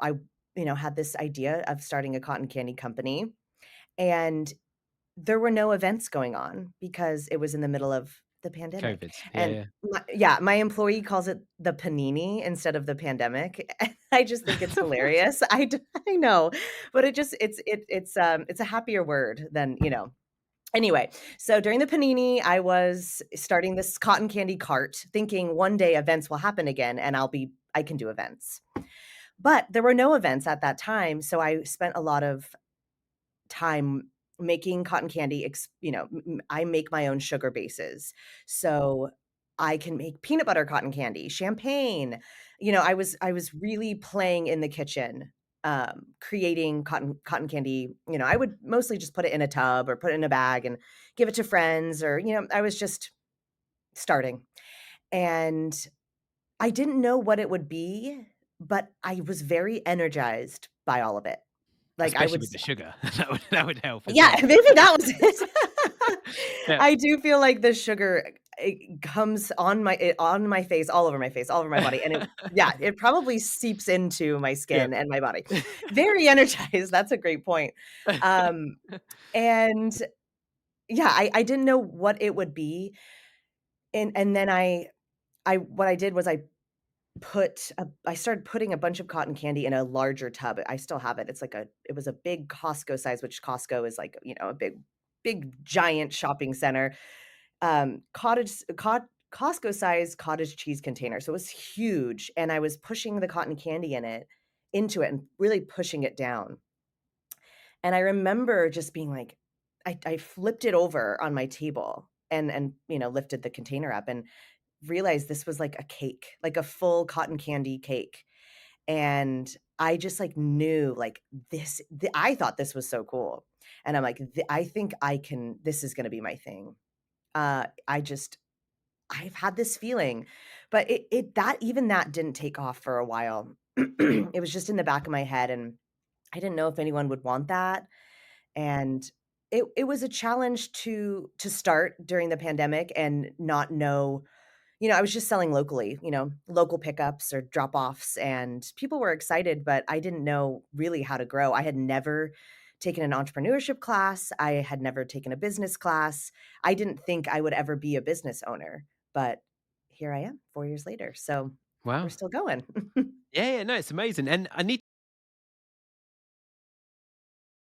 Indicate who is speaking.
Speaker 1: I had this idea of starting a cotton candy company, and there were no events going on because it was in the middle of the pandemic,
Speaker 2: COVID. Yeah,
Speaker 1: and
Speaker 2: yeah.
Speaker 1: my employee calls it the panini instead of the pandemic. I just think it's hilarious. I know, but it's a happier word than, Anyway, so during the panini, I was starting this cotton candy cart, thinking one day events will happen again and I can do events. But there were no events at that time, so I spent a lot of time making cotton candy. I make my own sugar bases. So I can make peanut butter cotton candy, champagne. I was really playing in the kitchen, creating cotton candy. I would mostly just put it in a tub or put it in a bag and give it to friends, or I was just starting. And I didn't know what it would be, but I was very energized by all of it. Like, I
Speaker 2: Especially
Speaker 1: would
Speaker 2: with the sugar. That would help as
Speaker 1: Yeah,
Speaker 2: well.
Speaker 1: maybe that was it.
Speaker 2: Yeah.
Speaker 1: I do feel like the sugar, it comes on my face, all over my body, and it probably seeps into my
Speaker 2: Yep.
Speaker 1: skin and my body. Very energized, that's a great point. Um, and yeah, I didn't know what it would be, and then I what I did was I started putting a bunch of cotton candy in a larger tub. I still have it. It was a big Costco size, which Costco is like, a big giant shopping center. Costco size cottage cheese container. So it was huge. And I was pushing the cotton candy into it and really pushing it down. And I remember just being like, I flipped it over on my table and lifted the container up and realized this was like a cake, like a full cotton candy cake. And I just, like, knew, like, I thought this was so cool. And I'm like, I think this is gonna be my thing." I just I've had this feeling, but that didn't take off for a while. It was just in the back of my head, and I didn't know if anyone would want that, and it was a challenge to start during the pandemic and not know. I was just selling locally, local pickups or drop-offs, and people were excited, but I didn't know really how to grow. I had never taken an entrepreneurship class. I had never taken a business class. I didn't think I would ever be a business owner, but here I am 4 years later. So we're
Speaker 2: Wow.
Speaker 1: still going.
Speaker 2: Yeah, yeah, no, it's amazing, and I need